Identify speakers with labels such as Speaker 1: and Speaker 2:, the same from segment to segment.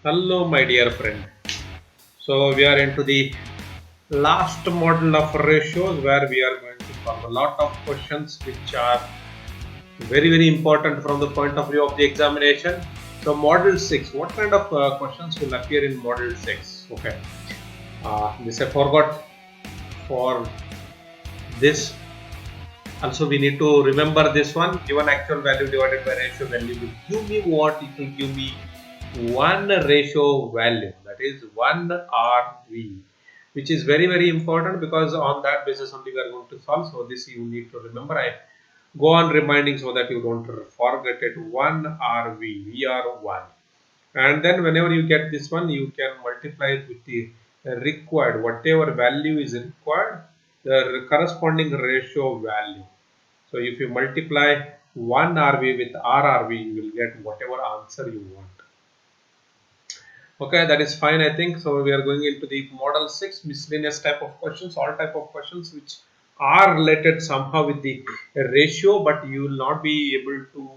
Speaker 1: Hello, my dear friend. So, we are into the last model of ratios where we are going to solve a lot of questions which are very important from the point of view of the examination. So, model 6, what kind of questions will appear in model 6? Okay, this I forgot for this. Also, we need to remember this one given actual value divided by ratio value will give me what? It will give me one ratio value, that is 1 RV, which is very important because on that basis only we are going to solve. So this you need to remember. I go on reminding so that you don't forget it. 1 RV, we are 1, and then whenever you get this one you can multiply it with the required, whatever value is required, the corresponding ratio value. So if you multiply 1 RV with RRV, you will get whatever answer you want. Okay, that is fine, I think. So we are going into the model 6 miscellaneous type of questions, all type of questions which are related somehow with the ratio, but you will not be able to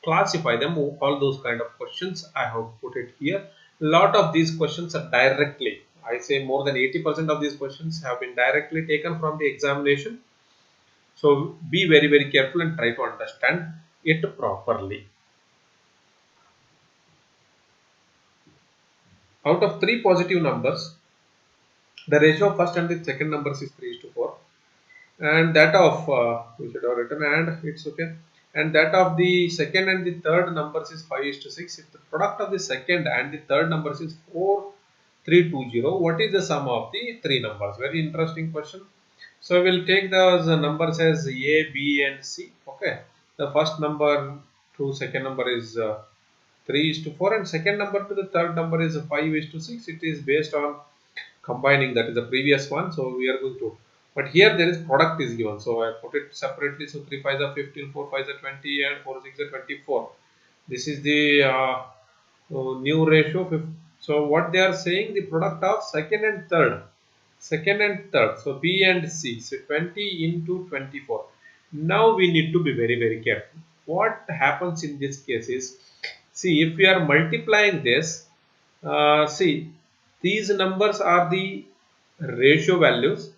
Speaker 1: classify them. All those kind of questions I have put it here. A lot of these questions are directly, I say more than 80% of these questions have been directly taken from the examination. So be very careful and try to understand it properly. Out of three positive numbers, the ratio of first and the second numbers is 3 to 4, and that of we should have written, and it's okay, and that of the second and the third numbers is 5 to 6. If the product of the second and the third numbers is 4320, what is the sum of the three numbers? Very interesting question. So we'll take those numbers as A, B and C. Okay, the first number to second number is 3 is to 4, and second number to the third number is 5 is to 6. It is based on combining, that is the previous one. So we are going to, but here there is product is given, so I put it separately. So 3 5s are 15, 4 5s are 20, and 4 6 are 24. This is the new ratio. So what they are saying, the product of second and third, so B and C, so 20 into 24. Now we need to be very careful. What happens in this case is, see, if we are multiplying this, see, these numbers are the ratio values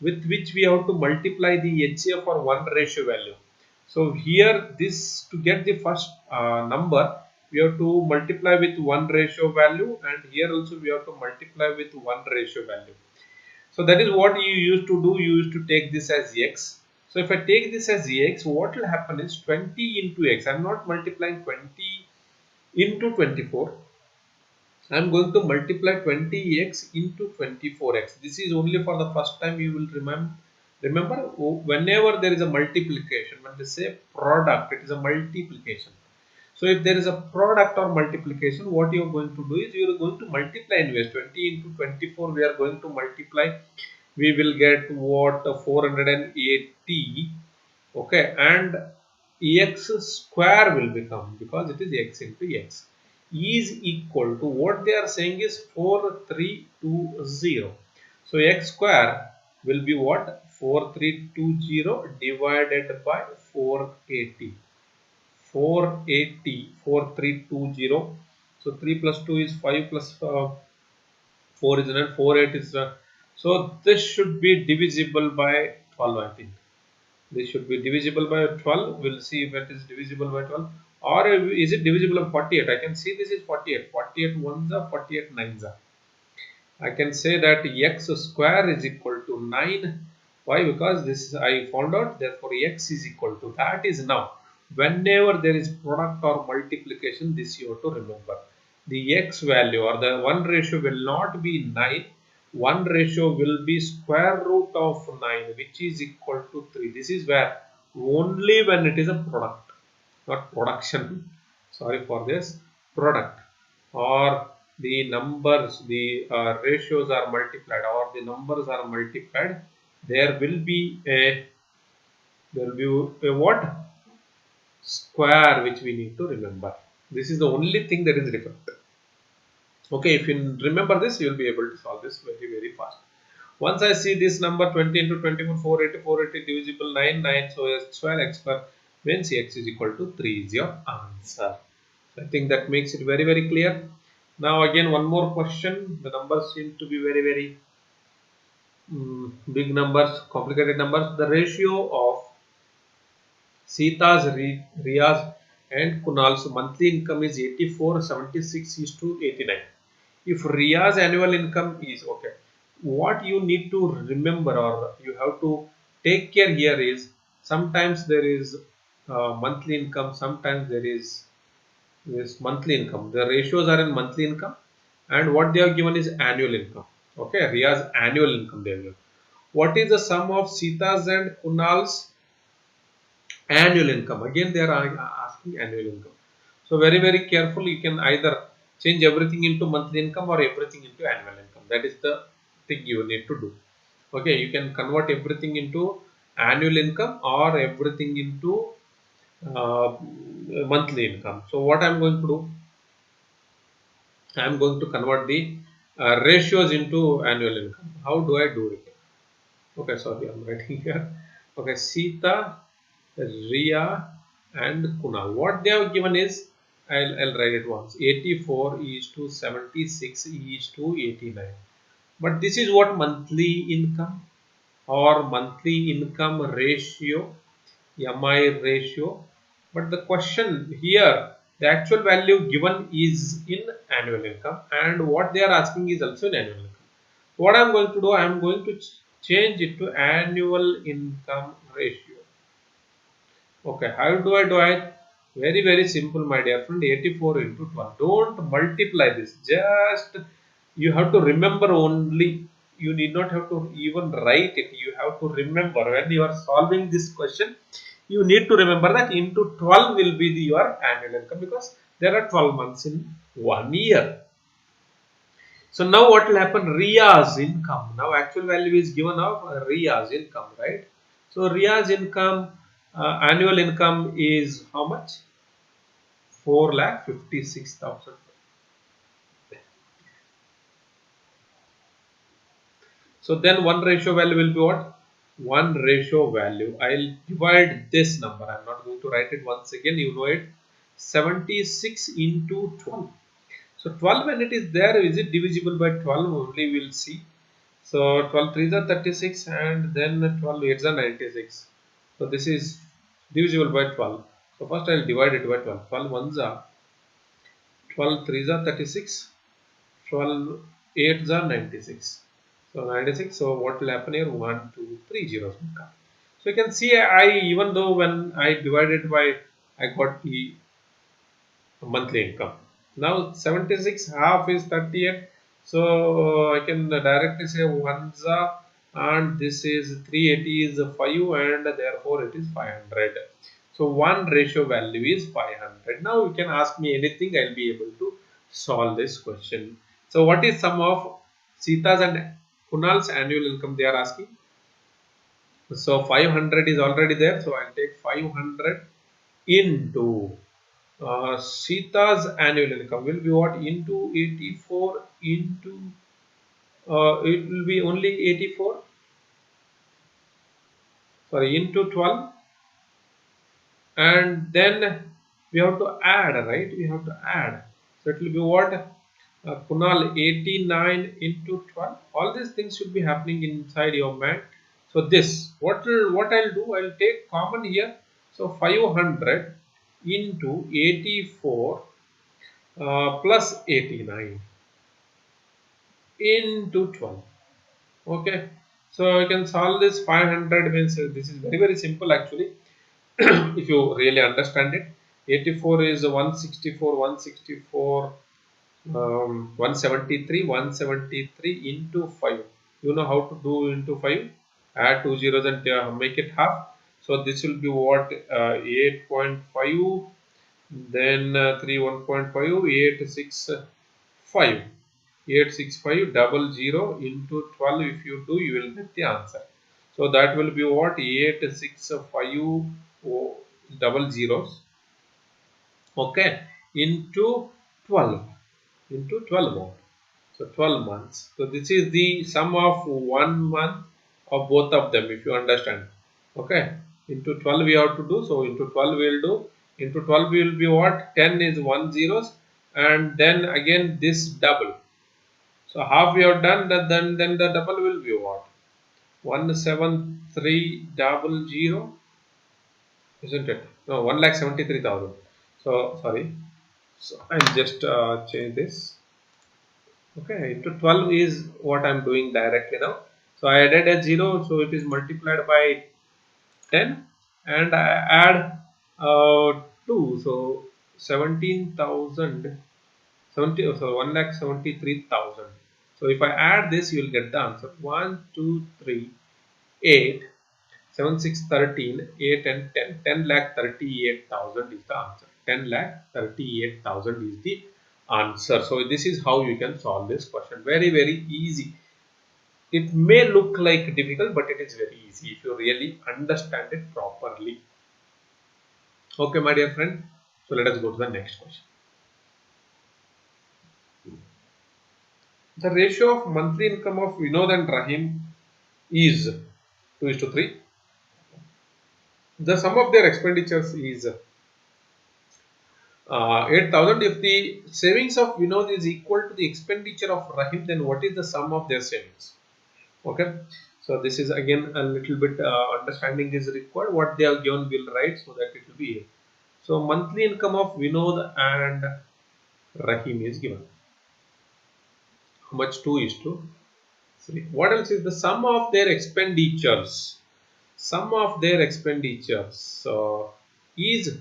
Speaker 1: with which we have to multiply the HCF for one ratio value. So here, this, to get the first number, we have to multiply with one ratio value, and here also we have to multiply with one ratio value. So that is what you used to do. You used to take this as x. So if I take this as x, what will happen is 20 into x. I am not multiplying 20 into 24. I am going to multiply 20x into 24x. This is only for the first time you will remember whenever there is a multiplication, when they say product, it is a multiplication. So if there is a product or multiplication, what you are going to do is you are going to multiply anyways. 20 into 24 we are going to multiply. We will get what? 480. Okay, and x square will become, because it is x into x, is equal to, what they are saying is 4320. So x square will be what? 4320 divided by 480. 4320. So 3 plus 2 is 5 plus 4 is 9, 4 8 is so this should be divisible by 12, I think. This should be divisible by 12. We'll see if it is divisible by 12, or is it divisible by 48. I can see this is 48. 48 ones are 48 nines are. I can say that x square is equal to 9. Why? Because this is, I found out, therefore x is equal to, that is now. Whenever there is product or multiplication, this you have to remember. The x value or the one ratio will not be 9. One ratio will be square root of 9, which is equal to 3. This is where only when it is a product, not production. Sorry for this, product, or the numbers, the ratios are multiplied, or the numbers are multiplied, there will be a, what? Square, which we need to remember. This is the only thing that is different. Okay, if you remember this, you will be able to solve this very fast. Once I see this number 20 into 24, 480, 480 divisible 9, 9, so x square, x square means x is equal to 3 is your answer. So I think that makes it very clear. Now again one more question. The numbers seem to be very big numbers, complicated numbers. The ratio of Sita's, Riya's and Kunal's monthly income is 84, 76 is to 89. If Riya's annual income is okay, what you need to remember or you have to take care here is sometimes there is monthly income, sometimes there is this monthly income. The ratios are in monthly income and what they have given is annual income. Okay, Riya's annual income they have given. What is the sum of Sita's and Kunal's annual income? Again they are asking annual income. So very careful, you can either change everything into monthly income or everything into annual income. That is the thing you need to do. Okay, you can convert everything into annual income or everything into uh, monthly income. So what I'm going to do, I'm going to convert the ratios into annual income. How do I do it? Okay, sorry, I'm writing here. Okay, Sita, Riya and Kunal. What they have given is, I'll write it once. 84 is to 76 is to 89. But this is what monthly income or monthly income ratio, MI ratio. But the question here, the actual value given is in annual income and what they are asking is also in annual income. What I'm going to do, I'm going to change it to annual income ratio. Okay, how do I do it? Very simple, my dear friend. 84 into 12. Don't multiply this. Just you have to remember only. You need not have to even write it. You have to remember when you are solving this question. You need to remember that into 12 will be your annual income because there are 12 months in 1 year. So now what will happen? Riya's income. Now actual value is given of Riya's income, right? So Riya's income, annual income is how much? 4,56,000. So then one ratio value will be what? One ratio value. I'll divide this number. I'm not going to write it once again. You know it. 76 into 12. So 12 when it is there, is it divisible by 12? Only we'll see. So 12 threes are 36 and then 12 eights are 96. So this is divisible by 12. So first I'll divide it by 12. 12 ones are 12 threes are 36. 12 eights are 96. So 96. So what will happen here? 1, 2, 3 zeros will come. So you can see I, even though when I divided by, I got the monthly income. Now 76 half is 38. So I can directly say 1 and this is 380 is 5 and therefore it is 500. So one ratio value is 500. Now you can ask me anything, I'll be able to solve this question. So what is sum of Sita's and Kunal's annual income they are asking? So 500 is already there. So I'll take 500 into Sita's annual income will be what? Into 84 into it will be only 84, sorry, into 12, and then we have to add, right? We have to add. So it will be what? Kunal, 89 into 12. All these things should be happening inside your mind. So this, what I'll do, I'll take common here. So 500 into 84 plus 89 into 12. Okay, so I can solve this. 500 means this is very simple actually. If you really understand it, 84 is 164, 164, 173 into 5. You know how to do into 5? Add two zeros and make it half. So this will be what? 8.5, then 3 1.5, 865. 86500 into 12. If you do, you will get the answer. So that will be what? 865 double zeros, okay, into 12, into 12 more. So 12 months. So this is the sum of 1 month of both of them, if you understand. Okay, into 12 we have to do. So into 12 we will do. Into 12 we will be what? 10 is 1 zeros and then again this double. So half we have done, then the double will be what? 17300, isn't it? No, 1,73,000. So sorry. So I'll just change this. Okay, into 12 is what I'm doing directly now. So I added a 0, so it is multiplied by 10, and I add 2, so 17,000, 70, so 1,73,000. So if I add this, you will get the answer 1, 2, 3, 8, 7, 6, 13, 8 and 10. 10 lakh 38,000 is the answer. 10 lakh 38,000 is the answer. So this is how you can solve this question. Very, very easy. It may look like difficult, but it is very easy if you really understand it properly. Okay, my dear friend. So let us go to the next question. The ratio of monthly income of Vinod and Rahim is 2:3. The sum of their expenditures is 8,000. If the savings of Vinod is equal to the expenditure of Rahim, then what is the sum of their savings? Okay. So this is again a little bit understanding is required. What they have given will write so that it will be here. So monthly income of Vinod and Rahim is given. How much? 2:3. What else is the sum of their expenditures? Sum of their expenditures is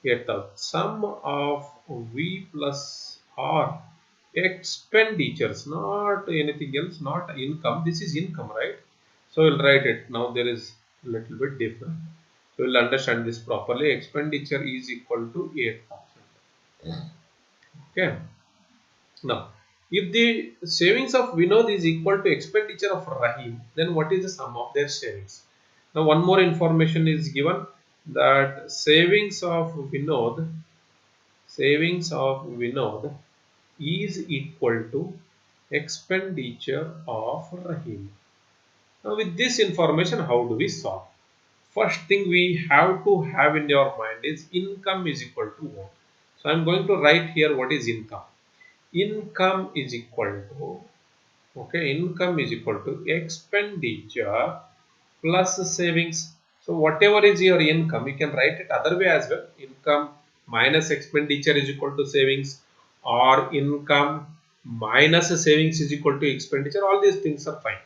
Speaker 1: 8,000. Sum of V plus R expenditures, not anything else, not income. This is income, right? So we'll write it. Now there is a little bit different. So we'll understand this properly. Expenditure is equal to 8,000. Okay. Now, if the savings of Vinod is equal to expenditure of Rahim, then what is the sum of their savings? Now, one more information is given that savings of Vinod is equal to expenditure of Rahim. Now, with this information, how do we solve? First thing we have to have in your mind is income is equal to what? So, I am going to write here what is income. Income is equal to expenditure plus savings. So whatever is your income, you can write it other way as well. Income minus expenditure is equal to savings, or income minus savings is equal to expenditure. All these things are fine.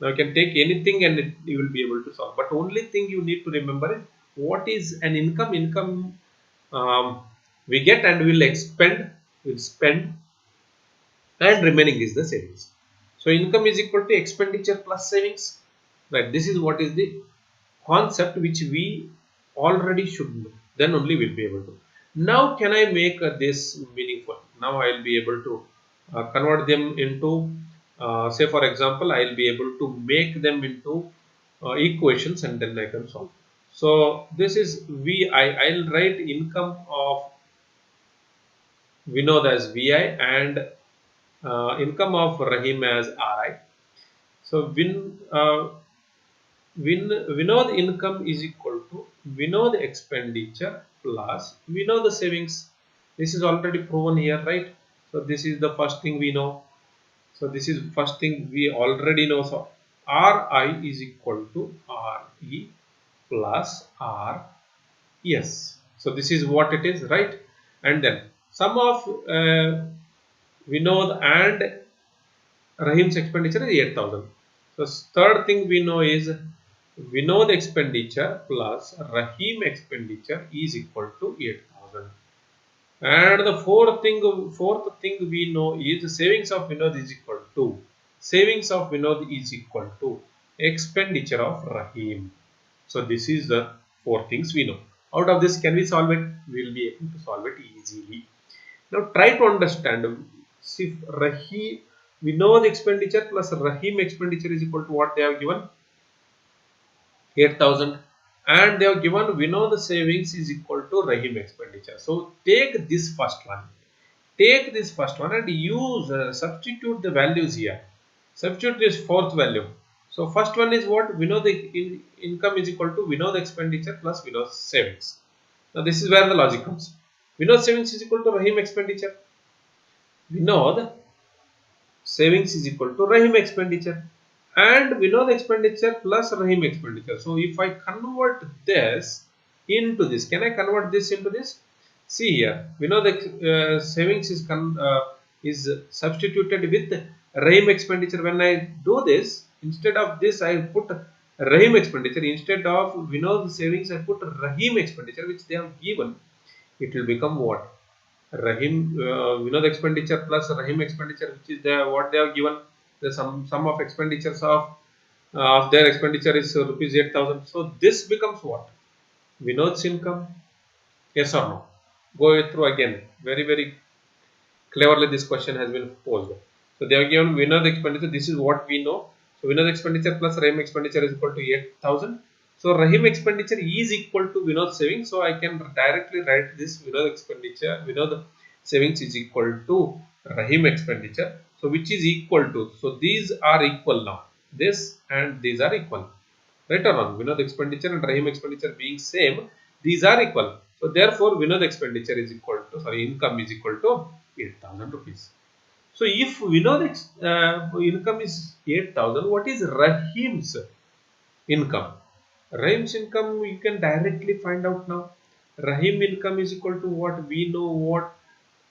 Speaker 1: Now you can take anything and you will be able to solve. But only thing you need to remember is what is an income. Income we get and we'll spend, and remaining is the savings. So income is equal to expenditure plus savings. Right. This is what is the concept which we already should know. Then only we'll be able to. Now can I make this meaningful? Now I will be able to convert them into, say for example, I will be able to make them into equations, and then I can solve. So this is I'll write income of Vinod as VI and income of Rahim as RI. So Vinod income is equal to Vinod expenditure plus Vinod savings. This is already proven here, right? So this is the first thing we know. So this is first thing we already know. So RI is equal to RE plus RS. So this is what it is, right? And then sum of Vinod and Rahim's expenditure is 8,000. So third thing we know is Vinod expenditure plus Rahim expenditure is equal to 8,000. And the fourth thing we know is savings of Vinod is equal to expenditure of Rahim. So this is the four things we know. Out of this, can we solve it? We will be able to solve it easily. Now try to understand. See, we know the expenditure plus Rahim expenditure is equal to what they have given, 8,000, and they have given we know the savings is equal to Rahim expenditure. So take this first one and use substitute the values here. Substitute this fourth value. So first one is what? We know the income is equal to we know the expenditure plus we know savings. Now this is where the logic comes. We know savings is equal to Rahim expenditure. Vinod savings is equal to Rahim expenditure, and Vinod expenditure plus Rahim expenditure. So if I convert this into this, can I convert this into this? See here, Vinod savings is substituted with Rahim expenditure. When I do this, instead of this I put Rahim expenditure, instead of Vinod savings I put Rahim expenditure, which they have given. It will become what? Rahim, Vinod expenditure plus Rahim expenditure, which is what they have given. The sum of expenditures of their expenditure is rupees 8,000. So this becomes what? Vinod's income. Yes or no? Go through again. Very cleverly this question has been posed. So they have given Vinod expenditure. This is what we know. So Vinod expenditure plus Rahim expenditure is equal to 8,000. So Rahim expenditure is equal to Vinod savings. So I can directly write this Vinod expenditure, Vinod savings is equal to Rahim expenditure. So which is equal to, so these are equal now. This and these are equal. Right or wrong? Vinod expenditure and Rahim expenditure being same, these are equal. So therefore Vinod expenditure is equal to, income is equal to 8,000 rupees. So if Vinod income is 8,000, what is Rahim's income? Rahim's income you can directly find out now. Rahim income is equal to what? We know what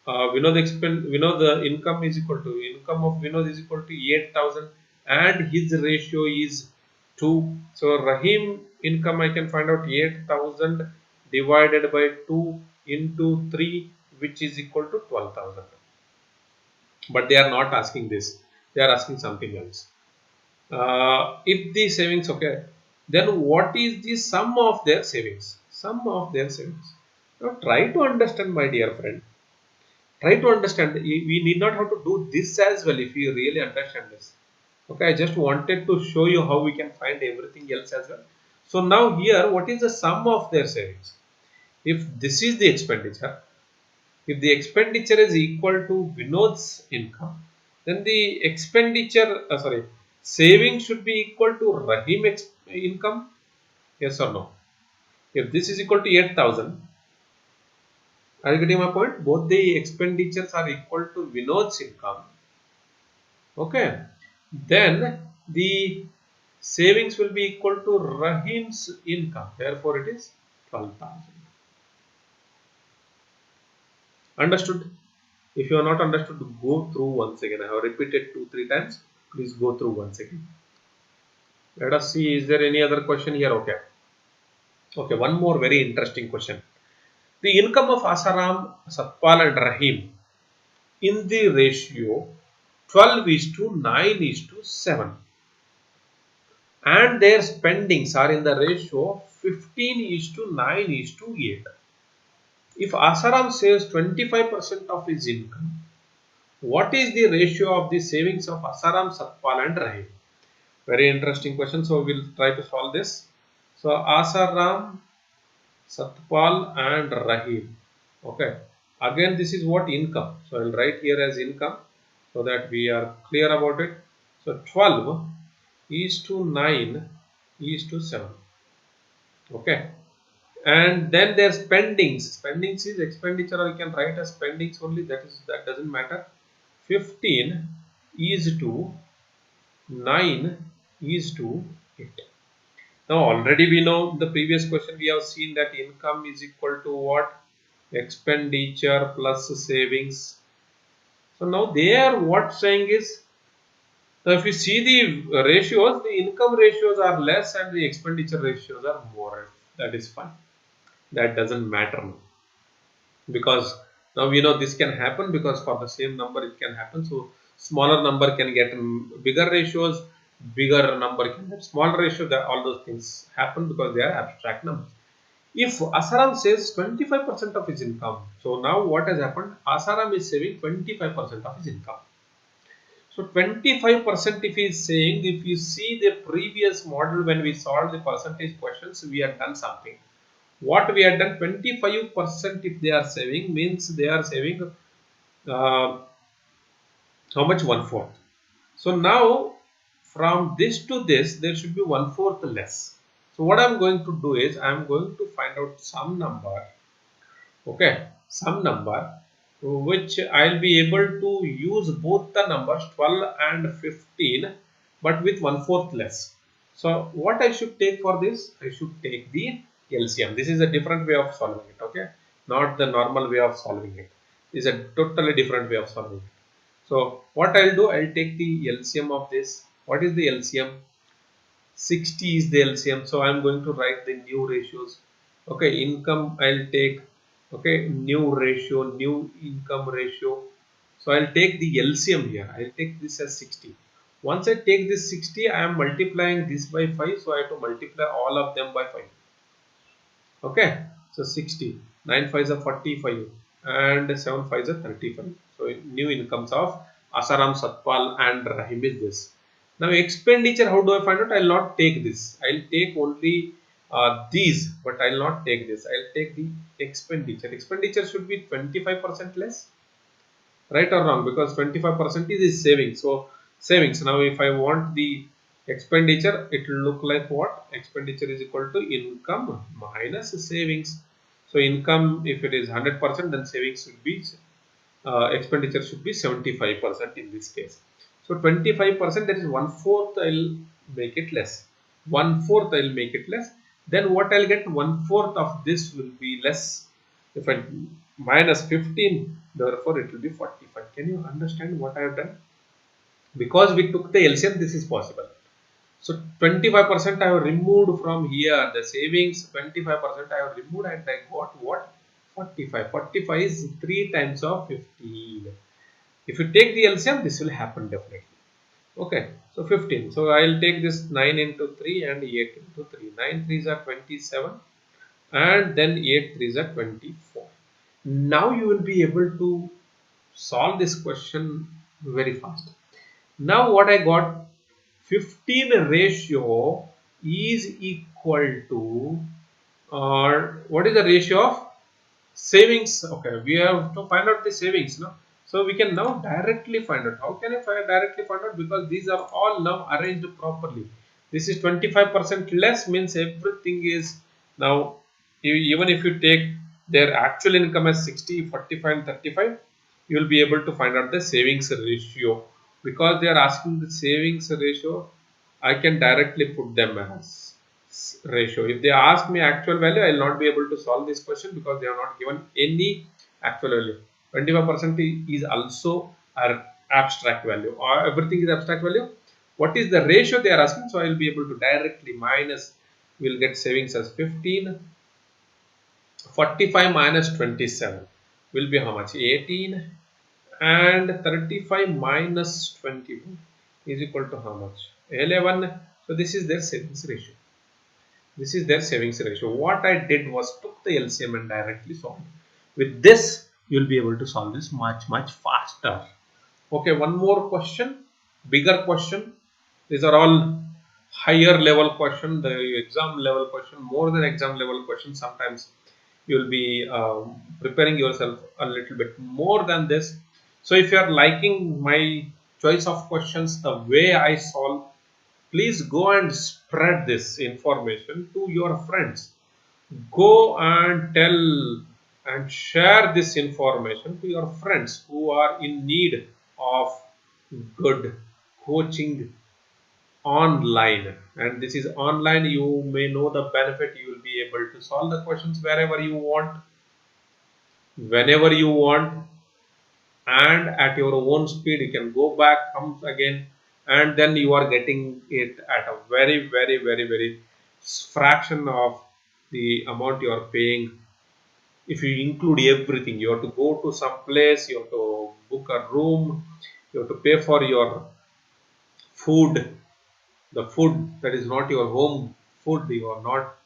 Speaker 1: Vinod the income is equal to, income of Vinod is equal to 8,000 and his ratio is 2. So Rahim income I can find out 8,000 divided by 2 into 3, which is equal to 12,000. But they are not asking this, they are asking something else. If the savings, okay, then what is the sum of their savings? Sum of their savings. Now try to understand, my dear friend. Try to understand. We need not have to do this as well if you really understand this. Okay, I just wanted to show you how we can find everything else as well. So now here, what is the sum of their savings? If this is the expenditure, if the expenditure is equal to Vinod's income, then the expenditure, saving should be equal to Rahim income. Yes or no? If this is equal to 8,000, are you getting my point? Both the expenditures are equal to Vinod's income. Okay. Then the savings will be equal to Rahim's income. Therefore, it is 12,000. Understood? If you are not understood, go through once again. I have repeated 2-3 times. Please go through once again. Let us see, is there any other question here? Okay. Okay, one more very interesting question. The income of Asaram, Satpal and Rahim in the ratio 12 is to 9 is to 7. And their spendings are in the ratio 15 is to 9 is to 8. If Asaram saves 25% of his income, what is the ratio of the savings of Asaram, Satpal and Rahim? Very interesting question. So we'll try to solve this. So Asaram, Satpal and Rahim. Okay. Again, this is what? Income. So I'll write here as income so that we are clear about it. So 12 is to 9 is to 7. Okay. And then their spendings. Spendings is expenditure, or you can write as spendings only. That doesn't matter. 15 is to 9 is to 8. Now already we know the previous question we have seen that income is equal to what? Expenditure plus savings. So now there what saying is, now if you see the ratios, the income ratios are less and the expenditure ratios are more. That is fine. That doesn't matter now. Because now we know this can happen, because for the same number it can happen. So smaller number can get bigger ratios, bigger number can have smaller ratios. All those things happen because they are abstract numbers. If Asaram says 25% of his income, so now what has happened? Asaram is saving 25% of his income. So 25% if he is saying, if you see the previous model when we solved the percentage questions, we have done something. What we had done, 25% if they are saving, means they are saving how much? 1/4. So now from this to this there should be 1/4 less. So what I am going to do is I am going to find out some number. Okay, some number which I'll be able to use both the numbers 12 and 15, but with 1/4 less. So what I should take for this? I should take the LCM. This is a different way of solving it, okay? Not the normal way of solving it. This is a totally different way of solving it. So what I'll do, I'll take the LCM of this. What is the LCM? 60 is the LCM. So I'm going to write the new ratios. Okay, income I'll take. Okay, new ratio, new income ratio. So I'll take the LCM here. I'll take this as 60. Once I take this 60, I am multiplying this by 5. So I have to multiply all of them by 5. Okay, so 60. 9 5s are 45 and 7 5s are 35. So new incomes of Asaram, Satpal and Rahim is this. Now expenditure, how do I find out? I'll not take this. I'll take only these, but I'll not take this. I'll take the expenditure. Expenditure should be 25% less, right or wrong? Because 25% is savings. So savings. Now if I want the expenditure, it will look like what? Expenditure is equal to income minus savings. So income, if it is 100%, then savings should be expenditure should be 75% in this case. So 25%, that is 1/4, I'll make it less. 1/4 I'll make it less. Then what I'll get? 1/4 of this will be less. If I minus 15, therefore it will be 45. Can you understand what I have done? Because we took the LCM, this is possible. So 25% I have removed from here, the savings 25% I have removed, and I got what? 45. 45 is 3 times of 15. If you take the LCM, this will happen definitely. Okay, so 15. So I'll take this 9 into 3 and 8 into 3. 9 3s are 27 and then 8 3s are 24. Now you will be able to solve this question very fast. Now what I got? 15 ratio is equal to, or what is the ratio of savings? Okay, we have to find out the savings now. So we can now directly find out. How can I directly find out? Because these are all now arranged properly. This is 25% less, means everything is now, even if you take their actual income as 60, 45 and 35, you will be able to find out the savings ratio. Because they are asking the savings ratio, I can directly put them as ratio. If they ask me actual value, I will not be able to solve this question because they have not given any actual value. 25% is also an abstract value, or everything is abstract value. What is the ratio they are asking? So I will be able to directly minus, we will get savings as 15. 45 minus 27 will be how much? 18. And 35 minus 21 is equal to how much? 11. So this is their savings ratio. This is their savings ratio. What I did was took the LCM and directly solved. With this, you will be able to solve this much faster. Okay, one more question, bigger question. These are all higher level question, the exam level question, more than exam level question. Sometimes you will be preparing yourself a little bit more than this. So if you are liking my choice of questions, the way I solve, please go and spread this information to your friends. Go and tell and share this information to your friends who are in need of good coaching online. And this is online, you may know the benefit. You will be able to solve the questions wherever you want, whenever you want, and at your own speed. You can go back, come again, and then you are getting it at a very fraction of the amount you are paying. If you include everything, you have to go to some place, you have to book a room, you have to pay for your food, the food that is not your home food, you are not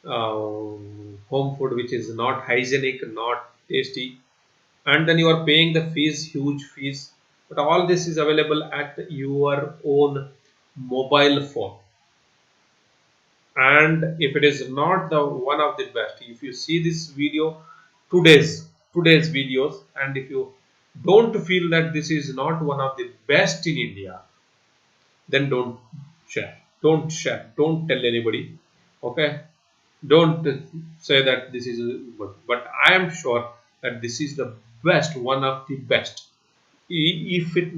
Speaker 1: home food which is not hygienic, not tasty, and then you are paying the fees, huge fees. But all this is available at your own mobile phone. And if it is not the one of the best, if you see this video, today's videos, and if you don't feel that this is not one of the best in India, then don't share, don't tell anybody. Okay, don't say that this is good, but I am sure that this is the best, one of the best. If it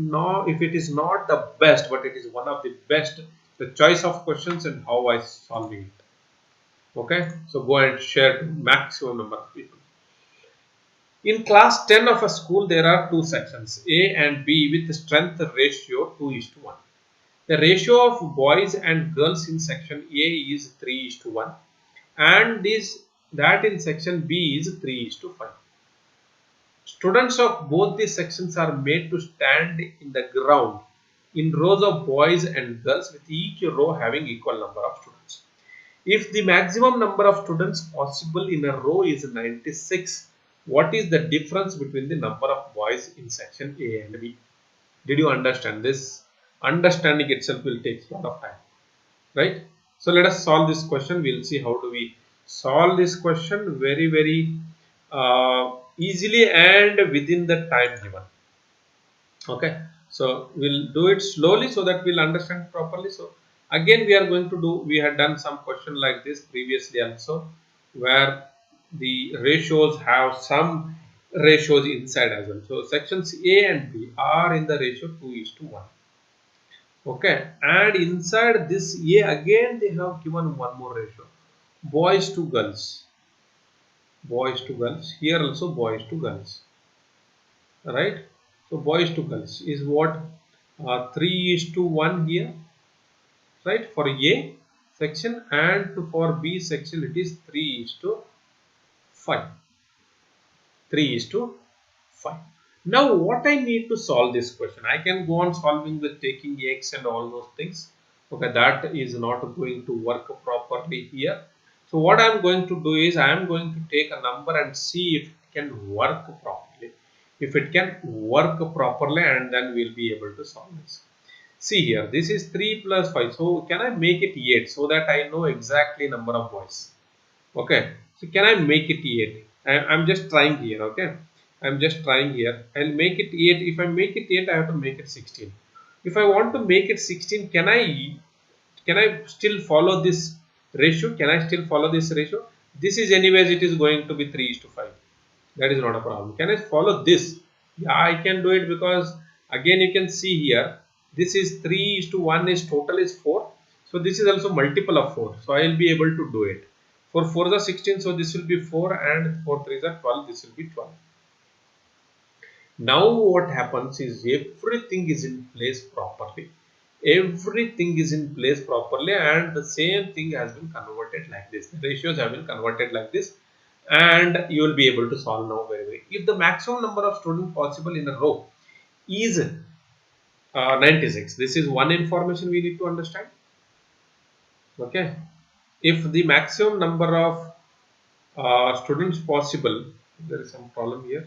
Speaker 1: is not the best, but it is one of the best, the choice of questions and how I solving it. Okay, so go and share to maximum number of people. In class 10 of a school, there are two sections, A and B, with strength ratio 2:1. The ratio of boys and girls in section A is 3:1, and that in section B is 3:5. Students of both these sections are made to stand in the ground in rows of boys and girls, with each row having equal number of students. If the maximum number of students possible in a row is 96, what is the difference between the number of boys in section A and B? Did you understand this? Understanding itself will take a lot of time, right? So let us solve this question. We'll see how do we solve this question very easily and within the time given. Okay, so we'll do it slowly so that we'll understand properly. So again, we are going to do, we had done some question like this previously also, where the ratios have some ratios inside as well. So sections A and B are in the ratio 2:1. Okay, and inside this A again they have given one more ratio, boys to girls. Boys to girls, here also boys to girls, right? So boys to girls is what, 3:1 here, right, for A section, and for B section it is 3:5. 3:5. Now what I need to solve this question, I can go on solving with taking x and all those things. Okay, that is not going to work properly here. So what I am going to do is I am going to take a number and see if it can work properly. If it can work properly, and then we'll be able to solve this. See here, this is 3 plus 5. So can I make it 8 so that I know exactly number of boys? Okay, so can I make it 8? I'm just trying here. Okay, I'm just trying here. I'll make it 8. If I make it 8, I have to make it 16. If I want to make it 16, can I still follow this ratio? Can I still follow this ratio? This is anyways, it is going to be 3:5. That is not a problem. Can I follow this? Yeah, I can do it, because again you can see here, this is 3:1 is total is 4. So this is also multiple of 4. So I will be able to do it. For 4 is 16, so this will be 4, and 4 3 is 12, this will be 12. Now what happens is everything is in place properly. Everything is in place properly, and the same thing has been converted like this. The ratios have been converted like this, and you will be able to solve now very. If the maximum number of students possible in a row is 96, this is one information we need to understand. Okay, if the maximum number of students possible, there is some problem here.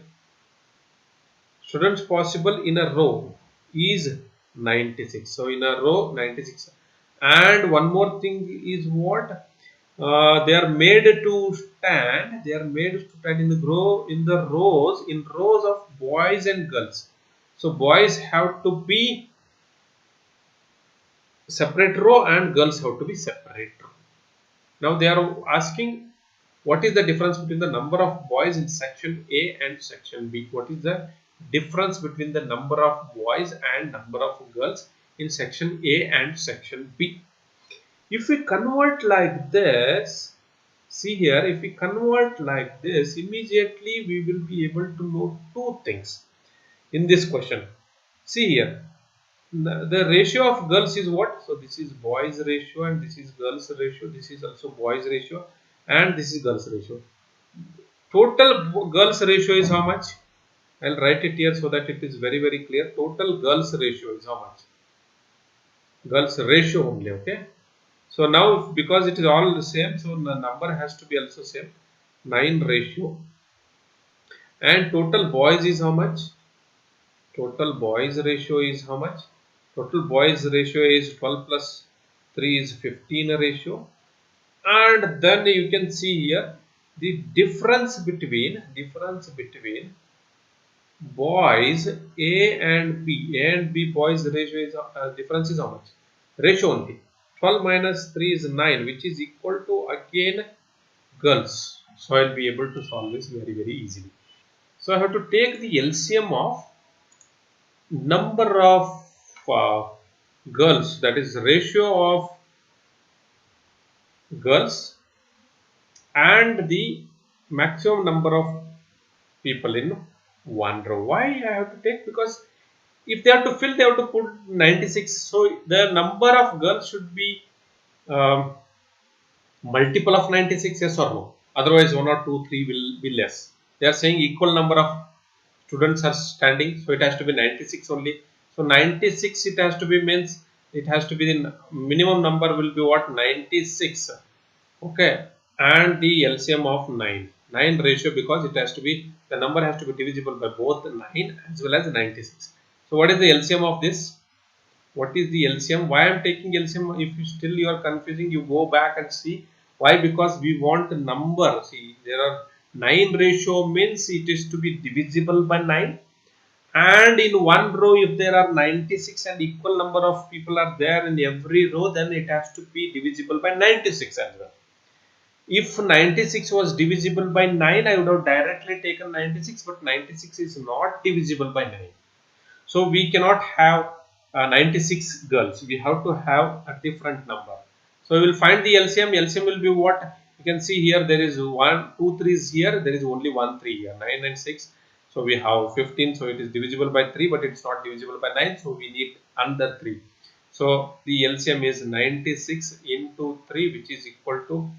Speaker 1: Students possible in a row is 96. So in a row 96, and one more thing is what, they are made to stand. They are made to stand in the rows of boys and girls. So boys have to be separate row and girls have to be separate row. Now they are asking what is the difference between the number of boys in section A and section B. What is the difference between the number of boys and number of girls in section A and section B? If we convert like this, see here, if we convert like this, immediately we will be able to know two things in this question. See here, the ratio of girls is what? So this is boys ratio, and this is girls ratio. This is also boys ratio, and this is girls ratio. Total girls ratio is how much? I'll write it here so that it is very clear. Total girls ratio is how much? Girls ratio only. Okay. So now because it is all the same, so the number has to be also same. 9 ratio. And total boys is how much? Total boys ratio is how much? Total boys ratio is 12 plus 3 is 15 ratio. And then you can see here the difference between boys A and B. A and B boys ratio is difference is how much? Ratio only. 12 minus 3 is 9, which is equal to again girls. So I'll be able to solve this very easily. So I have to take the LCM of number of girls, that is ratio of girls and the maximum number of people in one row. Why I have to take? Because if they have to fill, they have to put 96. So the number of girls should be um, multiple of 96, yes or no? Otherwise, 1 or 2, 3 will be less. They are saying equal number of students are standing, so it has to be 96 only. So 96 it has to be, means it has to be the minimum number will be what? 96. Okay, and the LCM of 9 ratio, because it has to be, the number has to be divisible by both 9 as well as 96. So what is the LCM of this? What is the LCM? Why I am taking LCM? If you still you are confusing, you go back and see why. Because we want the number. See, there are 9 ratio means it is to be divisible by 9, and in one row if there are 96 and equal number of people are there in every row, then it has to be divisible by 96 as well. If 96 was divisible by 9, I would have directly taken 96, but 96 is not divisible by 9. So we cannot have 96 girls. We have to have a different number. So we will find the LCM. LCM will be what? You can see here there is 1, 2, 3 is here. There is only 1 3 here. 9 and 6. So we have 15. So it is divisible by 3, but it's not divisible by 9. So we need another 3. So the LCM is 96 into 3, which is equal to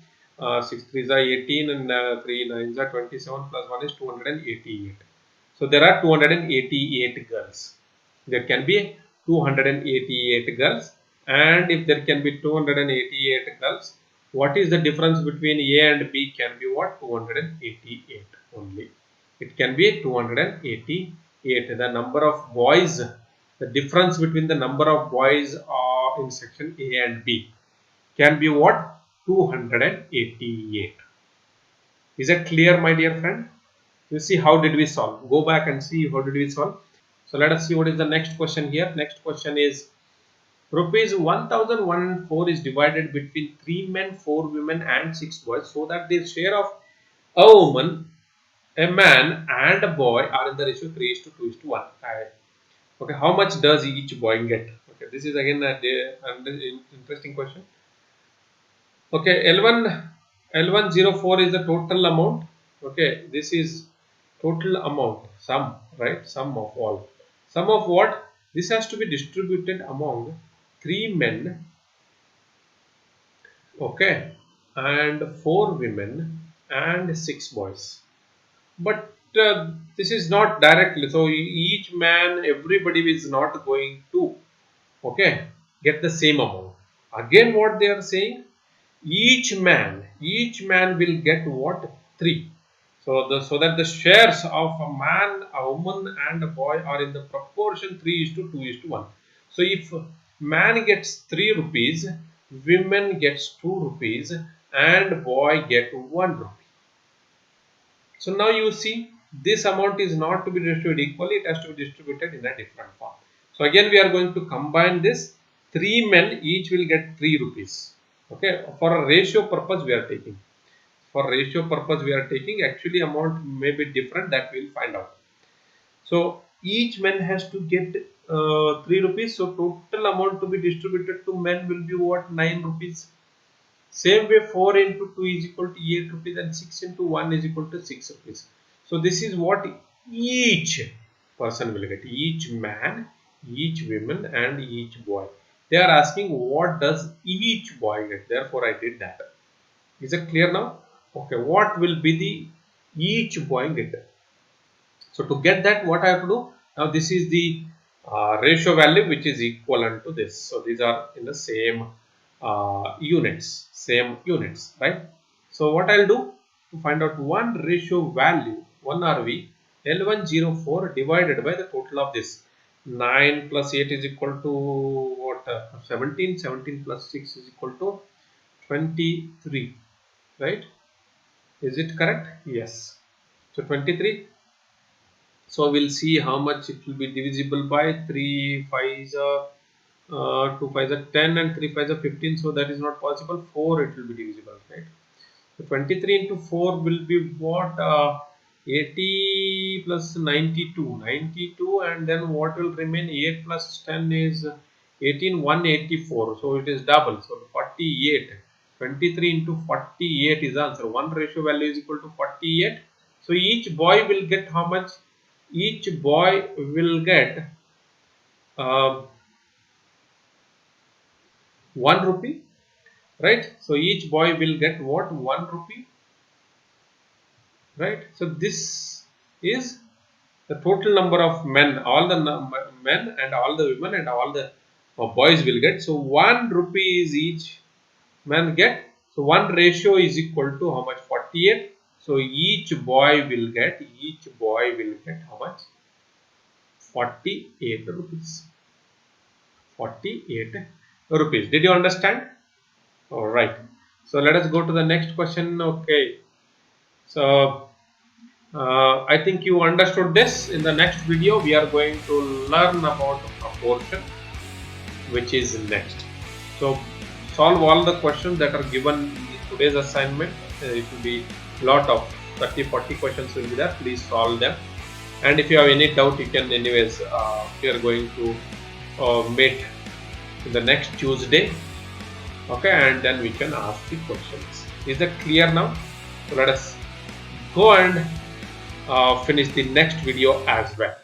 Speaker 1: 6 3s are 18 and 3 9s are 27 plus 1 is 288. So there are 288 girls. There can be 288 girls, and if there can be 288 girls, what is the difference between A and B? Can be what? 288 only. It can be 288. The number of boys, the difference between the number of boys in section A and B can be what? 288. Is that clear, my dear friend? You see how did we solve? Go back and see how did we solve. So let us see what is the next question here. Next question is rupees 1004 is divided between 3 men, 4 women and 6 boys, so that the share of a woman, a man and a boy are in the ratio 3 is to 2 is to 1. Okay, how much does each boy get? Okay, this is again an interesting question. Okay, L104 is the total amount. Okay, this is total amount, sum, right? Sum of all. Sum of what? This has to be distributed among 3 men, okay, and 4 women and 6 boys. But this is not directly. So each man, everybody is not going to, okay, get the same amount. Again, what they are saying? Each man will get what? 3. So that the shares of a man, a woman and a boy are in the proportion 3 is to 2 is to 1. So if man gets 3 rupees, women gets 2 rupees and boy get 1 rupee. So now you see this amount is not to be distributed equally, it has to be distributed in a different form. So again we are going to combine this. 3 men each will get 3 rupees. Okay, for a ratio purpose we are taking. For ratio purpose we are taking, actually amount may be different, that we will find out. So each man has to get 3 rupees. So total amount to be distributed to men will be what? 9 rupees. Same way 4 into 2 is equal to 8 rupees and 6 into 1 is equal to 6 rupees. So this is what each person will get. Each man, each woman and each boy. They are asking what does each boy get. Therefore I did that. Is it clear now? Okay, what will be the each boy get? So to get that, what I have to do? Now this is the ratio value which is equivalent to this. So these are in the same units, right? So what I'll do to find out one ratio value, 1 RV, L104 divided by the total of this. 9 plus 8 is equal to what? 17. 17 plus 6 is equal to 23, right? Is it correct? Yes. So 23. So we'll see how much it will be divisible by 3 5s 2 5s are 10 and 3 5s are 15. So that is not possible. 4 it will be divisible, right? So 23 into 4 will be what? 80 plus 92, and then what will remain? 8 plus 10 is 18, 184. So it is double. So 48. 23 into 48 is the answer. One ratio value is equal to 48. So each boy will get how much? Each boy will get 1 rupee, right? So each boy will get what? 1 rupee, right? So this is the total number of men, all the men and all the women and all the boys will get. So 1 rupee is each man get. So 1 ratio is equal to how much? 48. So each boy will get how much? 48 rupees. 48 rupees. Did you understand? All right. So let us go to the next question. Okay. So I think you understood this. In the next video, we are going to learn about proportion, which is next. So solve all the questions that are given in today's assignment. It will be a lot of 30-40 questions will be there. Please solve them. And if you have any doubt, you can anyways, we are going to meet in the next Tuesday. Okay, and then we can ask the questions. Is that clear now? So let us go and finish the next video as well.